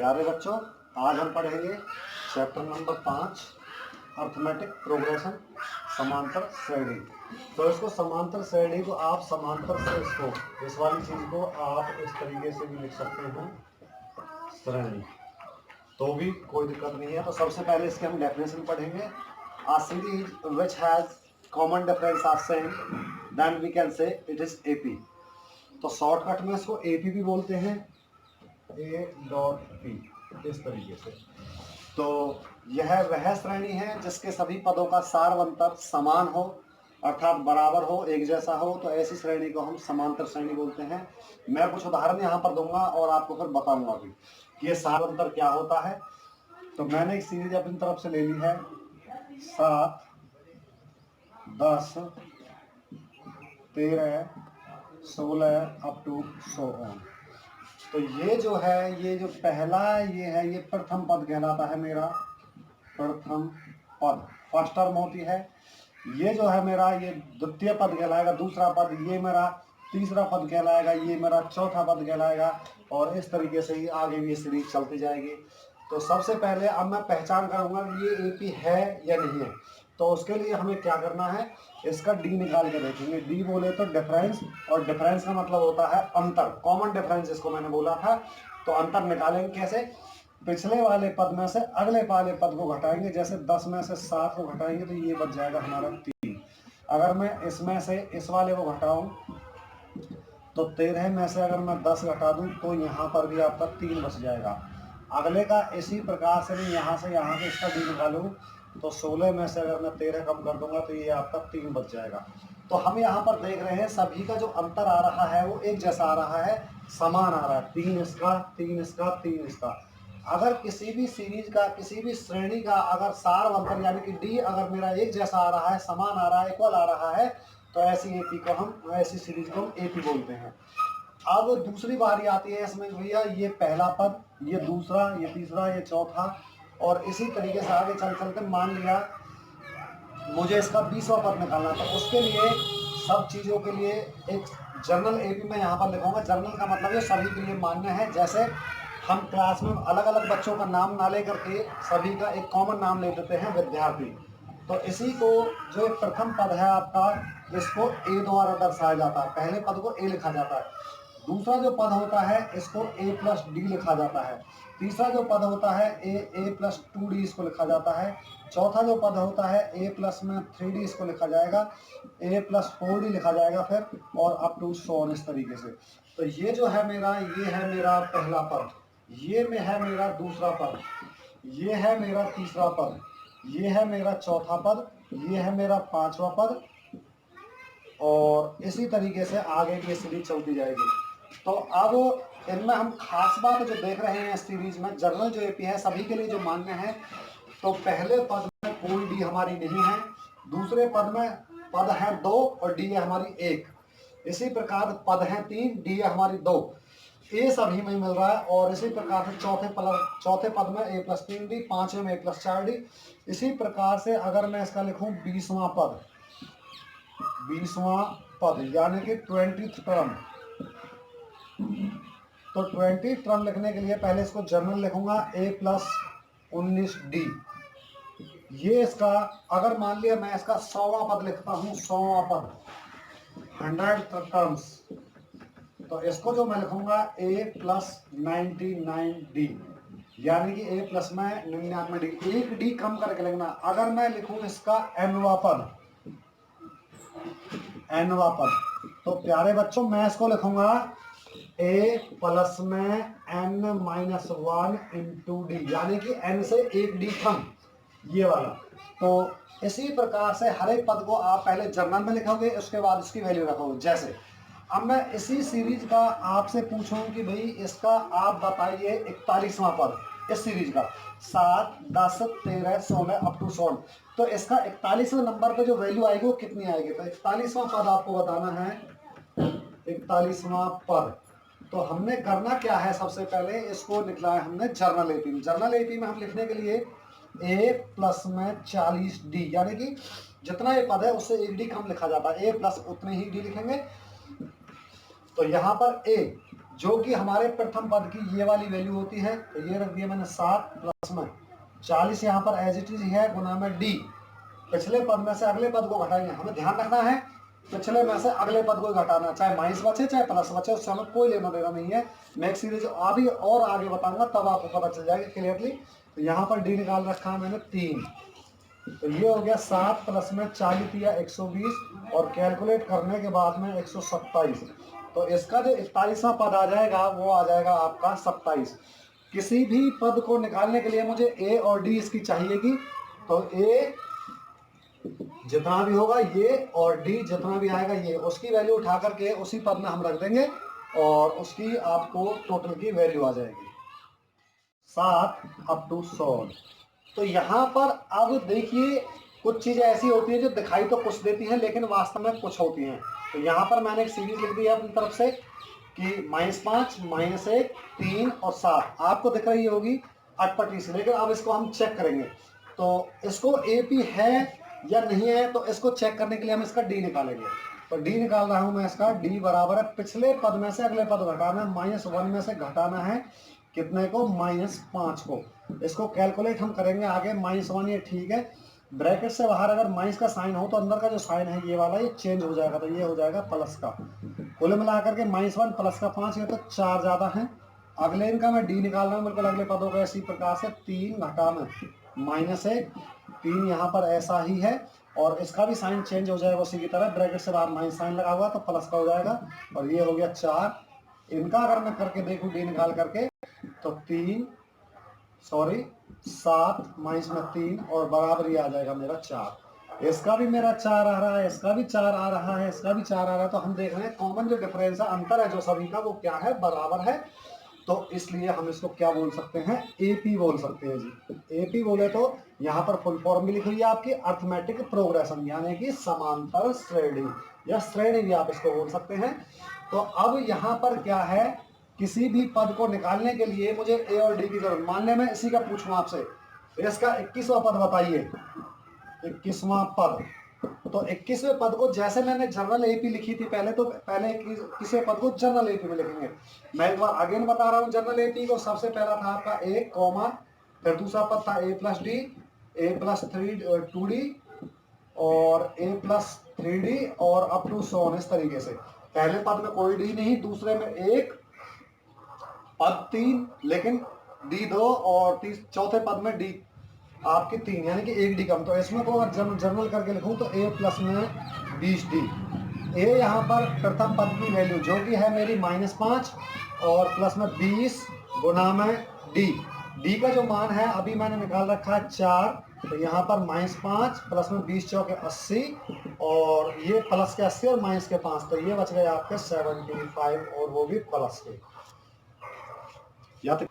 प्यारे बच्चों, आज हम पढ़ेंगे चैप्टर नंबर 5 अर्थमेटिक प्रोग्रेशन समांतर श्रेणी। तो इसको समांतर श्रेणी को आप समांतर से इसको इस वाली चीज को आप इस तरीके से भी लिख सकते हैं श्रेणी, तो भी कोई दिक्कत नहीं है। तो सबसे पहले इसके हम डेफिनेशन पढ़ेंगे। A series which has common difference are same, then we can say it is AP। तो शॉर्टकट में इसको AP भी बोलते हैं, A डॉट P, इस तरीके से। तो यह वह श्रेणी है जिसके सभी पदों का सार्वंतर समान हो, अर्थात बराबर हो, एक जैसा हो, तो ऐसी श्रेणी को हम समांतर श्रेणी बोलते हैं। मैं कुछ उदाहरण यहाँ पर दूंगा और आपको फिर बताऊंगा भी कि ये सार्वंतर क्या होता है। तो मैंने एक सीरीज अपनी तरफ से ले ली है 7, 10, 13, 16 अप टू 100 ऑन। तो ये जो है, ये जो पहला ये है, ये प्रथम पद कहलाता है मेरा, प्रथम पद फर्स्ट टर्म होती है। ये जो है मेरा, ये द्वितीय पद कहलाएगा, दूसरा पद, ये मेरा तीसरा पद कहलाएगा, ये मेरा चौथा पद कहलाएगा, और इस तरीके से ही आगे भी सीरीज चलती जाएगी। तो सबसे पहले अब मैं पहचान करूंगा कि ये एपी है या नहीं है। तो उसके लिए हमें क्या करना है, इसका डी निकाल के देखेंगे। डी बोले तो डिफरेंस, और डिफरेंस का मतलब होता है अंतर, कॉमन डिफरेंस जिसको मैंने बोला था। तो अंतर निकालेंगे कैसे, पिछले वाले पद में से अगले वाले पद को घटाएंगे। जैसे 10 में से 7 को घटाएंगे तो ये बच जाएगा हमारा 3। अगर मैं इसमें से इस वाले को घटाऊं तो 13 में से अगर मैं 10 घटा दूं तो यहाँ पर भी आपका 3 बच जाएगा। अगले का इसी प्रकार से मैं यहाँ से इसका डी निकालूं तो 16 में से अगर मैं 13 कम कर दूंगा तो ये आपका 3 बच जाएगा। तो हम यहाँ पर देख रहे हैं सभी का जो अंतर आ रहा है वो एक जैसा आ रहा है, समान आ रहा है। 3 इसका, 3 इसका, 3 इसका। अगर किसी भी सीरीज का, किसी भी श्रेणी का अगर सार्वंतर यानी कि डी अगर मेरा एक जैसा आ रहा है, समान आ रहा है, इक्वल आ रहा है, तो ऐसी एपी को हम, ऐसी सीरीज को हम एपी बोलते हैं। अब दूसरी बारी आती है इसमें, भैया ये पहला पद, ये दूसरा, ये तीसरा, ये चौथा, और इसी तरीके से आगे चल चलते मान लिया मुझे इसका 20वां पद निकालना। तो उसके लिए सब चीज़ों के लिए एक जनरल एपी में यहाँ पर लिखूंगा। जनरल का मतलब ये सभी के लिए मान्य है। जैसे हम क्लास में अलग अलग बच्चों का नाम ना लेकर के सभी का एक कॉमन नाम ले देते हैं, विद्यार्थी। तो इसी को जो प्रथम पद है आपका, इसको ए द्वारा दर्शाया जाता है। पहले पद को ए लिखा जाता है। दूसरा जो पद होता है इसको ए प्लस डी लिखा जाता है। तीसरा जो पद होता है ए प्लस 2d इसको लिखा जाता है। चौथा जो पद होता है ए प्लस में 3d इसको लिखा जाएगा, ए प्लस 4d लिखा जाएगा फिर, और अप टू 100 इस तरीके से। तो ये जो है मेरा, ये है मेरा पहला पद, ये में है मेरा दूसरा पद, ये है मेरा तीसरा पद, ये है मेरा चौथा पद, ये है मेरा 5वां पद, और इसी तरीके से आगे की सीरीज चलती जाएगी। तो अब इनमें हम खास बात जो देख रहे हैं इस सीरीज में, जनरल जो एपी है सभी के लिए जो मान्य है, तो पहले पद में कोई डी हमारी नहीं है, दूसरे पद में पद है 2 और डी है हमारी 1, इसी प्रकार पद है 3, डी है हमारी 2, ए सभी में मिल रहा है। और इसी प्रकार से चौथे पद में ए प्लस 3d, 5वें में ए प्लस 4d। इसी प्रकार से अगर मैं इसका लिखूं 20वां पद, 20वां पद यानी कि 20th टर्म, तो 20 टर्म लिखने के लिए पहले इसको जनरल लिखूंगा ए प्लस 19d। ये इसका, अगर मान लिया मैं इसका 100वां पद लिखता हूँ, 100वां पद 100 टर्म्स, तो इसको जो मैं लिखूंगा ए प्लस 99d, यानी कि ए प्लस में 99d, एक डी कम करके लिखना। अगर मैं लिखूं इसका nवां पद, nवां पद, तो प्यारे बच्चों मैं इसको लिखूंगा a प्लस में n-1 इंटू डी, यानी कि n से एक डी कम, ये वाला। तो इसी प्रकार से हर एक पद को आप पहले जर्नल में लिखोगे, उसके बाद इसकी वैल्यू रखोगे। जैसे अब मैं इसी सीरीज का आपसे पूछूं कि भाई इसका आप बताइए 41वां पद इस सीरीज का, 7, 10, 13, 16 अप टू 100, तो इसका 41वें नंबर पे जो वैल्यू आएगी वो कितनी आएगी। तो 41वां पद आपको बताना है, 41वां पद। तो हमने करना क्या है, सबसे पहले इसको निकला है हमने जर्नल एपी में। जर्नल एपी में हम लिखने के लिए ए प्लस में 40d, यानी कि जितना ये पद है उससे एक डी कम लिखा जाता है, ए प्लस उतने ही डी लिखेंगे। तो यहाँ पर ए जो कि हमारे प्रथम पद की ये वाली वैल्यू होती है। तो ये रख दिया मैंने 7 प्लस में 40 यहाँ पर एज इट इज है गुना में डी। पिछले पद में से अगले पद को घटाएंगे, हमें ध्यान रखना है पिछले में से अगले पद को घटाना, चाहे माइनस बचे चाहे प्लस बचे, उससे हमें कोई लेना देना नहीं है। मैं एक सीरीज अभी और आगे बताऊंगा तब आपको पता चल जाएगा क्लियरली। तो यहाँ पर डी निकाल रखा है मैंने 3। तो ये हो गया 7 प्लस में 40 या 120 और कैलकुलेट करने के बाद में 127। तो इसका जो 41वां पद आ जाएगा वो आ जाएगा आपका 27। किसी भी पद को निकालने के लिए मुझे ए और डी इसकी चाहिएगी। तो ए जितना भी होगा ये और डी जितना भी आएगा ये, उसकी वैल्यू उठा करके उसी पद में हम रख देंगे और उसकी आपको टोटल की वैल्यू आ जाएगी 7 अप टू 100। तो यहाँ पर अब देखिए कुछ चीजें ऐसी होती हैं जो दिखाई तो कुछ देती हैं लेकिन वास्तव में कुछ होती हैं। तो यहाँ पर मैंने एक सीरीज लिख दी है अपनी तरफ से कि -5, -1, 3 और 7 आपको दिख रही होगी अटपटी से, लेकिन अब इसको हम चेक करेंगे। तो इसको एपी है या नहीं है, तो इसको चेक करने के लिए हम इसका डी निकालेंगे। तो डी निकाल रहा हूं मैं इसका, डी बराबर है पिछले पद में से अगले पद घटाना है, -1 में से घटाना है कितने को, -5 को। इसको कैलकुलेट हम करेंगे आगे। -1 ये ठीक है, ब्रैकेट से बाहर अगर माइनस का साइन हो तो अंदर का जो साइन है ये वाला ये चेंज हो जाएगा, तो ये हो जाएगा प्लस का। कुल मिलाकर के -1 प्लस का 5, ये तो 4 ज्यादा है। अगले इनका मैं डी निकाल रहा हूँ बिल्कुल अगले पदों का इसी प्रकार से, 3 घटाना -1, 3 यहाँ पर ऐसा ही है और इसका भी साइन चेंज हो जाएगा उसी की तरह, ब्रैकेट से बाहर माइनस साइन लगा हुआ तो प्लस का हो जाएगा और ये हो गया 4। इनका अगर मैं करके देखूं डी निकाल करके तो 7 माइनस में 3 और बराबर ये आ जाएगा मेरा 4। इसका भी मेरा 4 आ रहा है, इसका भी 4 आ रहा है, इसका भी 4 आ रहा है। तो हम देख रहे हैं कॉमन जो डिफरेंस है, अंतर है जो सभी का, वो क्या है, बराबर है। तो इसलिए हम इसको क्या बोल सकते हैं, एपी बोल सकते हैं जी। एपी बोले तो यहाँ पर फुल फॉर्म भी लिखी हुई है आपकी, अर्थमेटिक प्रोग्रेशन, यानी कि समांतर श्रेणी या श्रेणी भी आप इसको बोल सकते हैं। तो अब यहाँ पर क्या है, किसी भी पद को निकालने के लिए मुझे ए और डी की जरूरत। मान ले मैं इसी का पूछूं आपसे, इसका 21वां पद बताइए, 21वां पद। तो 21वें पद को जैसे मैंने जनरल एपी लिखी थी पहले, तो पहले किसी पद को जनरल एपी में लिखेंगे। मैं एक बार अगेन बता रहा हूं जनरल एपी को। सबसे पहला था आपका ए कॉमा, फिर दूसरा पद था ए प्लस डी, ए प्लस 2d और ए प्लस 3d और अप टू 100 इस तरीके से। पहले पद में कोई डी नहीं, दूसरे में एक, पद 3 लेकिन डी 2 और चौथे पद में डी आपकी 3, यानी कि 1 डी कम। तो इसमें को अगर जनरल करके लिखूं तो ए प्लस में 20 डी। ए यहाँ पर प्रथम पद की वैल्यू जो कि है मेरी -5 और प्लस में 20 गुना में डी। डी का जो मान है अभी मैंने निकाल रखा है 4, तो यहाँ पर -5 प्लस में 20 चौके 80 और ये प्लस के 80 और माइनस के 5, तो ये बच गए आपके 75 और वो भी प्लस के। या तो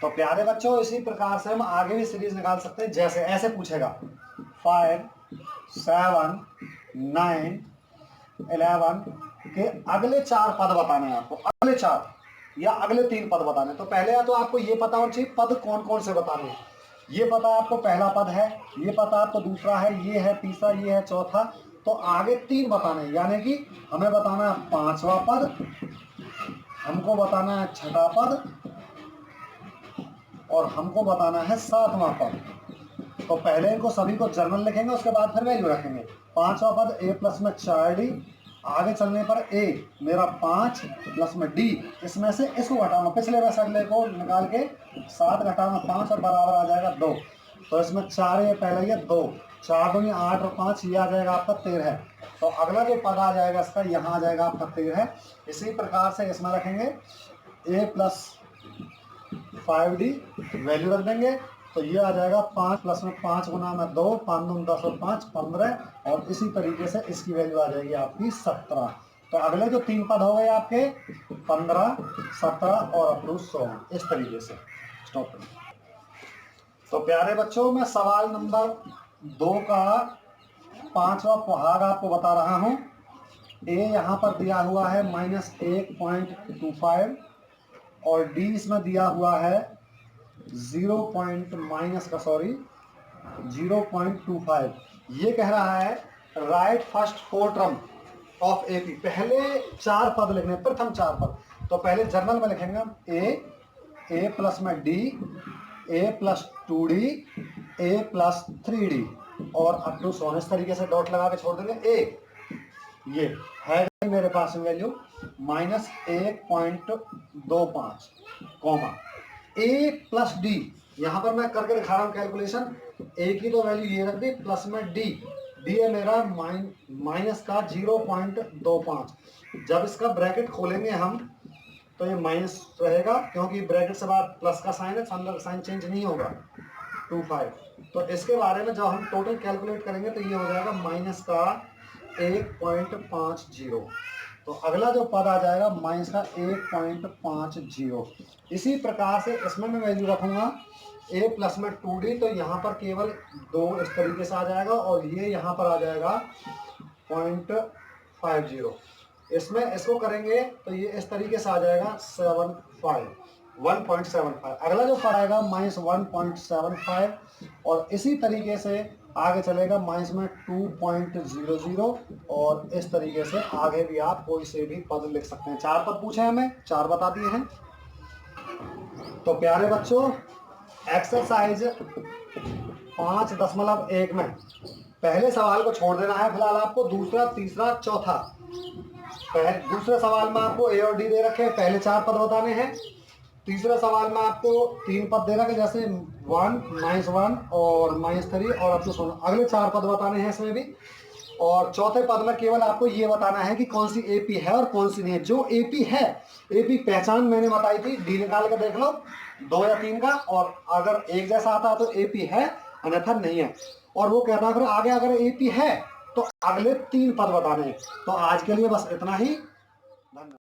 प्यारे बच्चों इसी प्रकार से हम आगे भी सीरीज निकाल सकते हैं। जैसे ऐसे पूछेगा 5, 7, 9, 11 के अगले 4 पद बताने हैं आपको, अगले 4 या अगले 3 पद बताने। तो पहले या तो आपको ये पता होना चाहिए पद कौन कौन से बताने हैं। ये पता आपको पहला पद है, ये पता आपको दूसरा है, ये है तीसरा, ये है चौथा। तो आगे 3 बताने, यानी कि हमें बताना है 5वां पद, हमको बताना है 6ठा पद और हमको बताना है 7वां पद। तो पहले इनको सभी को जर्नल लिखेंगे, उसके बाद फिर वैल्यू रखेंगे। 5वां पद ए प्लस में 4d, आगे चलने पर ए मेरा 5 प्लस में डी, इसमें से इसको घटाना, पिछले में से अगले को निकाल के 7 घटाना 5 और बराबर आ जाएगा 2। तो इसमें 4 ये पहला, ये 2, 4 दूनी 8 और 5 ये आ जाएगा आपका 13। तो अगला जो पद आ जाएगा इसका यहाँ आ जाएगा आपका 13। इसी प्रकार से इसमें रखेंगे ए प्लस 5d, वैल्यू रख देंगे तो ये आ जाएगा 5 प्लस में 5 गुना में 2, 5 दूनी 10 और 5 15 और इसी तरीके से इसकी वैल्यू आ जाएगी आपकी 17। तो अगले जो 3 पद हो गए आपके 15, 17 और अप टू 100 इस तरीके से। स्टॉप। तो प्यारे बच्चों मैं सवाल नंबर 2 का 5वां भाग आपको बता रहा हूं। ए यहाँ पर दिया हुआ है -1.25 और डी इसमें दिया हुआ है 0.25। ये कह रहा है right first 4 term of AP. पहले 4 पद लिखने, प्रथम 4 पद। तो पहले जर्नल में लिखेंगे हम ए प्लस में डी, ए प्लस 2d, ए प्लस 3d और अप टू सो इस तरीके से डॉट लगा के छोड़ देंगे। ए ये है मेरे पास वैल्यू -1.25 कॉमा ए प्लस डी, यहां पर मैं करके दिखा रहा हूं कैलकुलेशन। ए की तो वैल्यू ये रख दी, प्लस में डी, डी है मेरा माइनस का 0.25। जब इसका ब्रैकेट खोलेंगे हम तो ये माइनस रहेगा, क्योंकि ब्रैकेट से बाद प्लस का साइन है, साइन चेंज नहीं होगा 25। तो इसके बारे में जब हम टोटल कैलकुलेट करेंगे तो ये हो जाएगा माइनस का 1.50। तो अगला जो पद आ जाएगा माइनस का 1.50। इसी प्रकार से इसमें मैं वैल्यू रखूंगा ए प्लस में 2d, तो यहाँ पर केवल 2 इस तरीके से आ जाएगा और ये यहाँ पर आ जाएगा 0.50। इसमें इसको करेंगे तो ये इस तरीके से आ जाएगा 1.75। अगला जो पद आएगा -1.75 और इसी तरीके से आगे चलेगा माइनस में 2.00 और इस तरीके से आगे भी आप कोई से भी पद लिख सकते हैं। 4 पद पूछे हमें, 4 बता दिए हैं। तो प्यारे बच्चों, एक्सरसाइज 5.1 में पहले सवाल को छोड़ देना है फिलहाल आपको, दूसरा, तीसरा, चौथा। दूसरे सवाल में आपको ए और डी दे रखे हैं, पहले 4 पद बताने हैं। तीसरे सवाल में आपको 3 पद दे रखे, जैसे 1, -1 और -3 और अप टू सो। अगले 4 पद बताने हैं इसमें भी। और चौथे पद में केवल आपको ये बताना है कि कौन सी एपी है और कौन सी नहीं है। जो एपी है, एपी पहचान मैंने बताई थी, डी निकाल के देख लो 2 या 3 का, और अगर एक जैसा आता तो एपी है, अन्यथा नहीं है। और वो कहता है फिर आगे अगर एपी है तो अगले 3 पद बताने हैं। तो आज के लिए बस इतना ही। धन्यवाद।